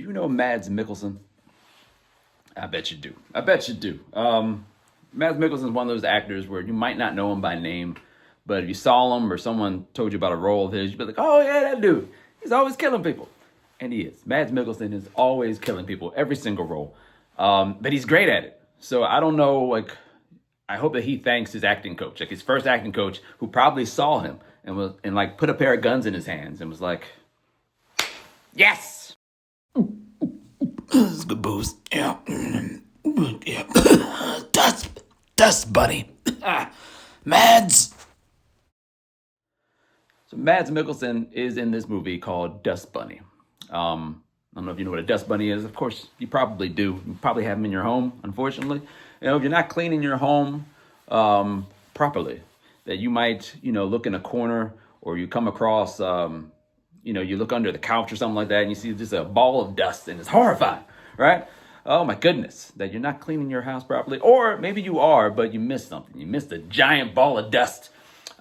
Do you know Mads Mikkelsen? I bet you do. I bet you do. Mads Mikkelsen is one of those actors where you might not know him by name, but if you saw him or someone told you about a role of his, you'd be like, oh yeah, that dude. He's always killing people. And he is. Mads Mikkelsen is always killing people, every single role. But he's great at it. So I don't know, like, I hope that he thanks his acting coach, like his first acting coach, who probably saw him and like put a pair of guns in his hands and was like, yes! This is good booze. Yeah. Yeah. Dust Bunny. Mads. So Mads Mikkelsen is in this movie called Dust Bunny. I don't know if you know what a dust bunny is. Of course, you probably do. You probably have them in your home, unfortunately. If you're not cleaning your home properly, that you might, look in a corner or you come across, you look under the couch or something like that and you see just a ball of dust and it's horrifying, right? Oh my goodness, that you're not cleaning your house properly. Or maybe you are, but you missed something. You missed a giant ball of dust.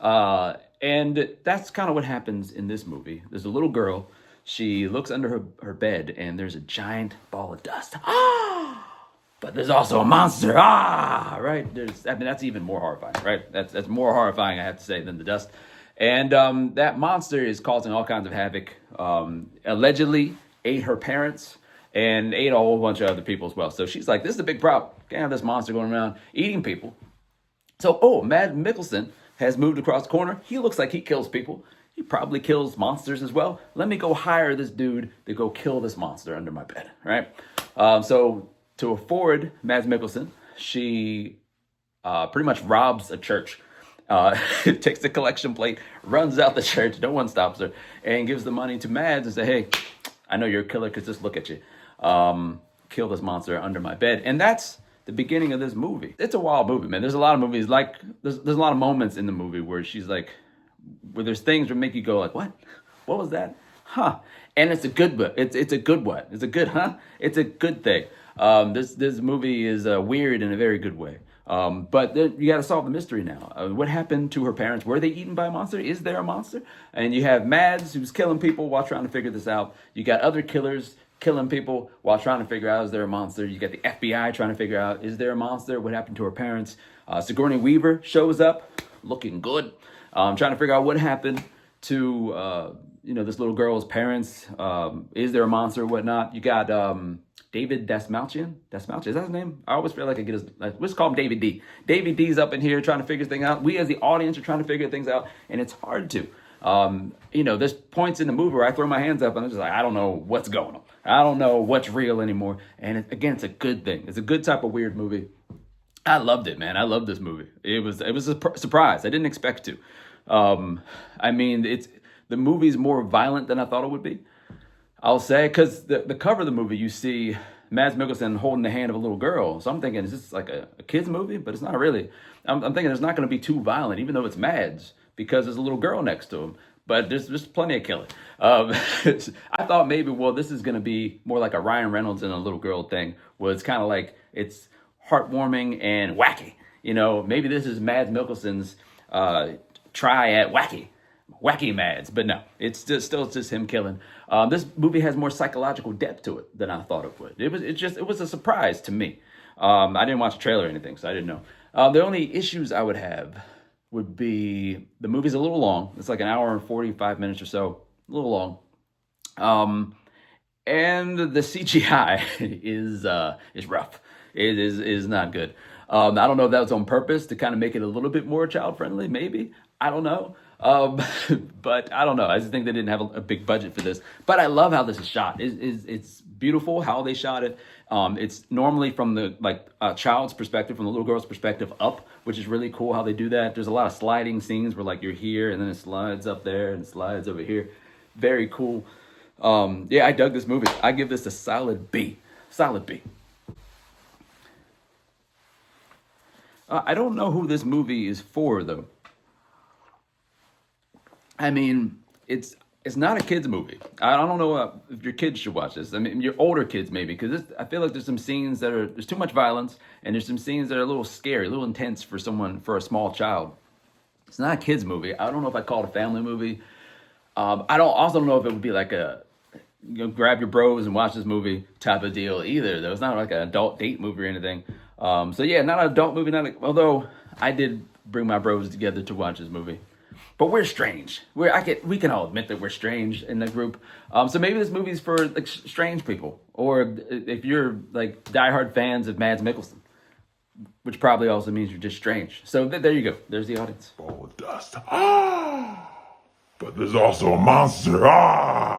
And that's kind of what happens in this movie. There's a little girl. She looks under her bed and there's a giant ball of dust. But there's also a monster. Right? That's even more horrifying, right? That's more horrifying, I have to say, than the dust. And that monster is causing all kinds of havoc. Allegedly ate her parents and ate a whole bunch of other people as well. So she's like, this is a big problem. Can't have this monster going around eating people. So, Mads Mikkelsen has moved across the corner. He looks like he kills people. He probably kills monsters as well. Let me go hire this dude to go kill this monster under my bed, right? So to afford Mads Mikkelsen, she pretty much robs a church. Takes the collection plate, runs out the church, no one stops her, and gives the money to Mads and say, hey, I know you're a killer because just look at you. Kill this monster under my bed. And that's the beginning of this movie. It's a wild movie, man. There's a lot of movies, like, there's a lot of moments in the movie where she's like, where there's things that make you go like, what? What was that? Huh? And it's a good one. It's a good one. It's a good, huh? It's a good thing. This movie is weird in a very good way. But you got to solve the mystery now. What happened to her parents? Were they eaten by a monster? Is there a monster? And you have Mads, who's killing people while trying to figure this out. You got other killers killing people while trying to figure out, is there a monster? You got the FBI trying to figure out, is there a monster? What happened to her parents? Sigourney Weaver shows up looking good. Trying to figure out what happened to, this little girl's parents. Is there a monster or whatnot? You got David Dasmalchian. Is that his name? I always feel like I get his, let's call him David D. David D's up in here trying to figure things out. We as the audience are trying to figure things out, and it's hard to. There's points in the movie where I throw my hands up and I'm just like, I don't know what's going on. I don't know what's real anymore. And it's a good thing. It's a good type of weird movie. I loved it, man. I loved this movie. It was a surprise. I didn't expect to. The movie's more violent than I thought it would be. I'll say, because the cover of the movie, you see Mads Mikkelsen holding the hand of a little girl. So I'm thinking, is this like a kid's movie? But it's not really. I'm thinking it's not going to be too violent, even though it's Mads, because there's a little girl next to him. But there's plenty of killing. I thought maybe, this is going to be more like a Ryan Reynolds and a little girl thing, where it's kind of like, it's heartwarming and wacky. Maybe this is Mads Mikkelsen's try at wacky Mads, but no, it's still just him killing. This movie has more psychological depth to it than I thought it would. It was a surprise to me. I didn't watch a trailer or anything, so I didn't know. The only issues I would have would be the movie's a little long. It's like an hour and 45 minutes or so, a little long. And the CGI is rough. It is not good. I don't know if that was on purpose to kind of make it a little bit more child friendly, maybe. I don't know. But I don't know. I just think they didn't have a big budget for this. But I love how this is shot. It's beautiful how they shot it. It's normally from the child's perspective, from the little girl's perspective up, which is really cool how they do that. There's a lot of sliding scenes where you're here and then it slides up there and it slides over here. Very cool. I dug this movie. I give this a solid B. Solid B. I don't know who this movie is for, though. I mean, it's not a kid's movie. I don't know if your kids should watch this. I mean, your older kids maybe, because I feel like there's some scenes there's too much violence, and there's some scenes that are a little scary, a little intense for a small child. It's not a kid's movie. I don't know if I call it a family movie. I also don't know if it would be like grab your bros and watch this movie type of deal either. Though it's not like an adult date movie or anything. So yeah, not an adult movie. Although I did bring my bros together to watch this movie. But we're strange. We can all admit that we're strange in the group. So maybe this movie's for like strange people, or if you're like diehard fans of Mads Mikkelsen, which probably also means you're just strange. So there you go. There's the audience. Ball of dust. Ah! But there's also a monster. Ah!